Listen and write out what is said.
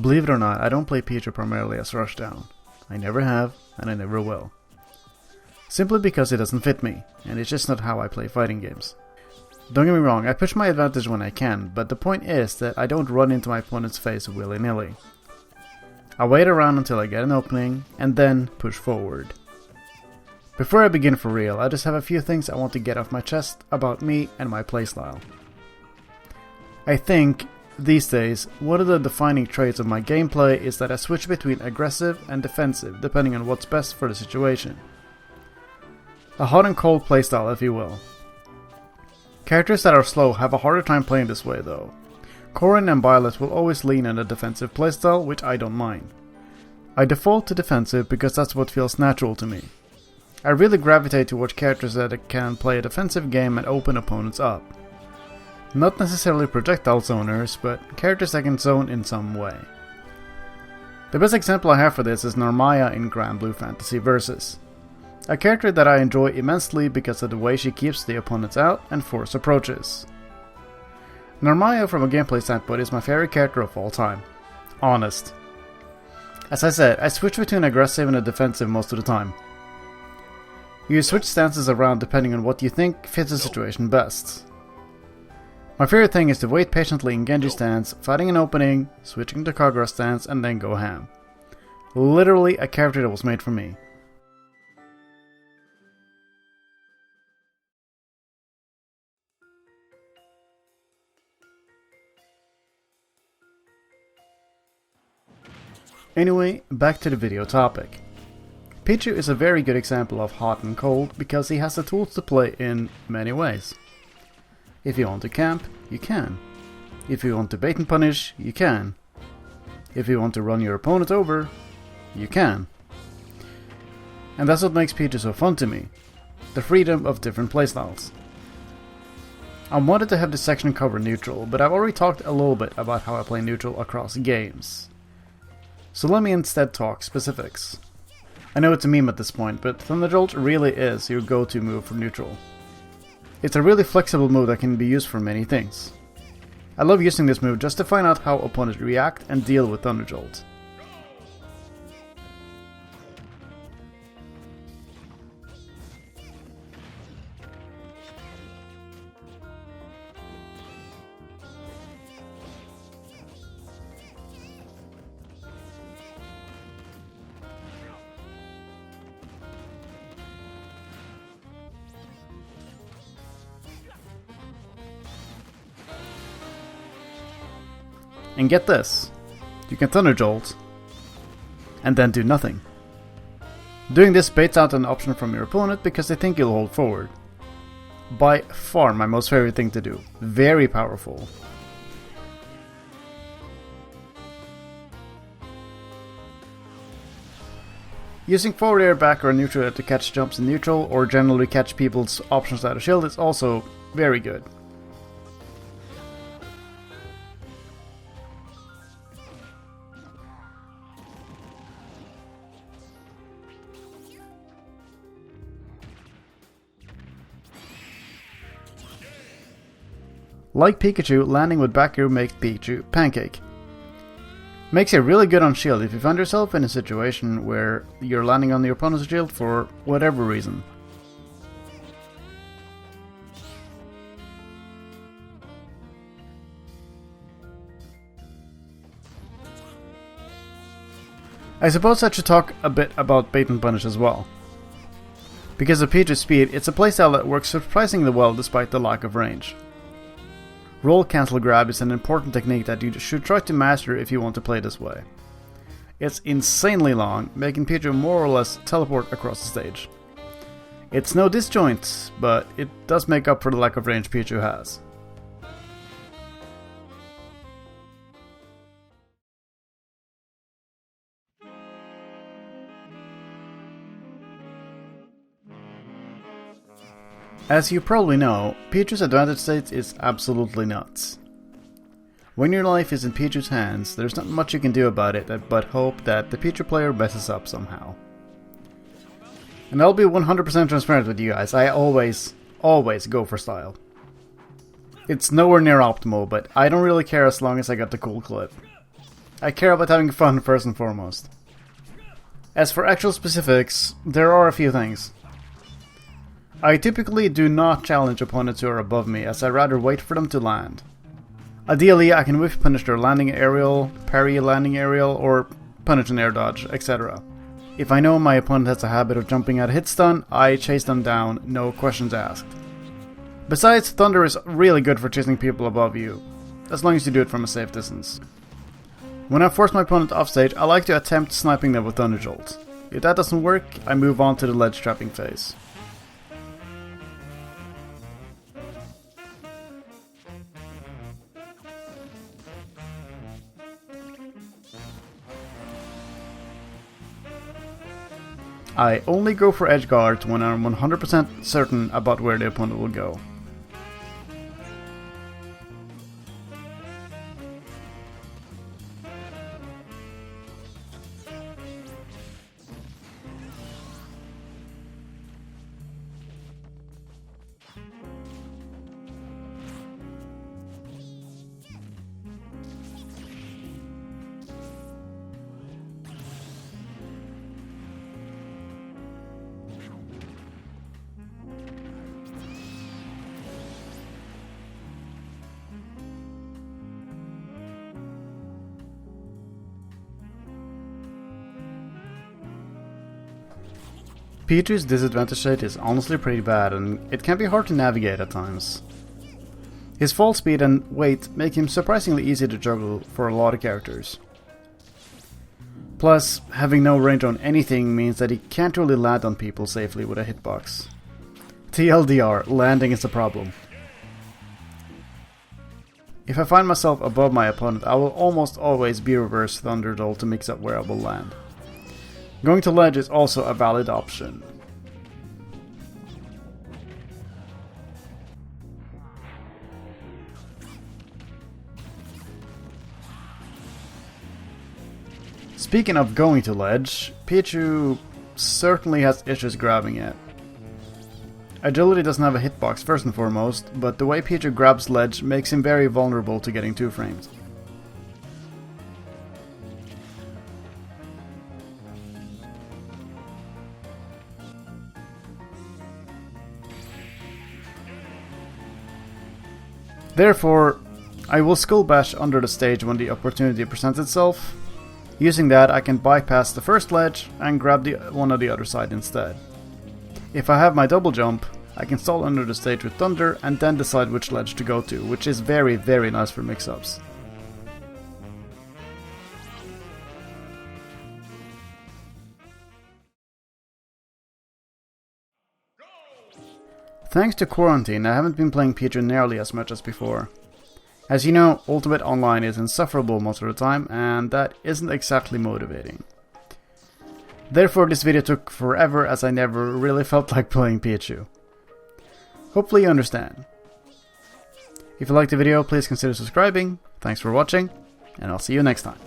Believe it or not, I don't play Pichu primarily as Rushdown. I never have, and I never will. Simply because it doesn't fit me, and it's just not how I play fighting games. Don't get me wrong, I push my advantage when I can, but the point is that I don't run into my opponent's face willy-nilly. I wait around until I get an opening, and then push forward. Before I begin for real, I just have a few things I want to get off my chest about me and my playstyle. I think, these days, one of the defining traits of my gameplay is that I switch between aggressive and defensive depending on what's best for the situation. A hot and cold playstyle, if you will. Characters that are slow have a harder time playing this way though. Corrin and Violet will always lean on a defensive playstyle, which I don't mind. I default to defensive because that's what feels natural to me. I really gravitate towards characters that can play a defensive game and open opponents up. Not necessarily projectile zoners, but characters that can zone in some way. The best example I have for this is Narmaya in Grand Blue Fantasy Versus. A character that I enjoy immensely because of the way she keeps the opponents out and force approaches. Narmaya from a gameplay standpoint is my favorite character of all time. Honest. As I said, I switch between aggressive and a defensive most of the time. You switch stances around depending on what you think fits the situation best. My favorite thing is to wait patiently in Genji stance, fighting an opening, switching to Kagura stance, and then go ham. Literally a character that was made for me. Anyway, back to the video topic. Pichu is a very good example of hot and cold because he has the tools to play in many ways. If you want to camp, you can. If you want to bait and punish, you can. If you want to run your opponent over, you can. And that's what makes Pichu so fun to me. The freedom of different playstyles. I wanted to have this section cover neutral, but I've already talked a little bit about how I play neutral across games. So let me instead talk specifics. I know it's a meme at this point, but Thunderjolt really is your go-to move for neutral. It's a really flexible move that can be used for many things. I love using this move just to find out how opponents react and deal with Thunderjolt. And get this, you can Thunderjolt, and then do nothing. Doing this baits out an option from your opponent because they think you'll hold forward. By far my most favorite thing to do, very powerful. Using forward air, back, or neutral air to catch jumps in neutral, or generally catch people's options out of shield is also very good. Like Pikachu, landing with back air makes Pichu pancake. Makes it really good on shield if you find yourself in a situation where you're landing on your opponent's shield for whatever reason. I suppose I should talk a bit about bait and punish as well. Because of Pichu's speed, it's a playstyle that works surprisingly well despite the lack of range. Roll cancel grab is an important technique that you should try to master if you want to play this way. It's insanely long, making Pichu more or less teleport across the stage. It's no disjoint, but it does make up for the lack of range Pichu has. As you probably know, Pichu's advantage state is absolutely nuts. When your life is in Pichu's hands, there's not much you can do about it but hope that the Pichu player messes up somehow. And I'll be 100% transparent with you guys, I always go for style. It's nowhere near optimal, but I don't really care as long as I got the cool clip. I care about having fun first and foremost. As for actual specifics, there are a few things. I typically do not challenge opponents who are above me, as I rather wait for them to land. Ideally, I can whiff punish their landing aerial, parry a landing aerial, or punish an air dodge, etc. If I know my opponent has a habit of jumping at a hit stun, I chase them down, no questions asked. Besides, Thunder is really good for chasing people above you, as long as you do it from a safe distance. When I force my opponent off stage, I like to attempt sniping them with Thunder Jolt. If that doesn't work, I move on to the ledge trapping phase. I only go for edge guards when I'm 100% certain about where the opponent will go. Pichu's disadvantage state is honestly pretty bad, and it can be hard to navigate at times. His fall speed and weight make him surprisingly easy to juggle for a lot of characters. Plus, having no range on anything means that he can't really land on people safely with a hitbox. TLDR, landing is a problem. If I find myself above my opponent, I will almost always be reverse Thunder Jolt to mix up where I will land. Going to ledge is also a valid option. Speaking of going to ledge, Pichu certainly has issues grabbing it. Agility doesn't have a hitbox first and foremost, but the way Pichu grabs ledge makes him very vulnerable to getting two-framed. Therefore, I will Skull Bash under the stage when the opportunity presents itself. Using that, I can bypass the first ledge and grab one on the other side instead. If I have my double jump, I can stall under the stage with Thunder and then decide which ledge to go to, which is very, very nice for mix-ups. Thanks to quarantine, I haven't been playing Pichu nearly as much as before. As you know, Ultimate Online is insufferable most of the time, and that isn't exactly motivating. Therefore this video took forever, as I never really felt like playing Pichu. Hopefully you understand. If you liked the video, please consider subscribing. Thanks for watching, and I'll see you next time.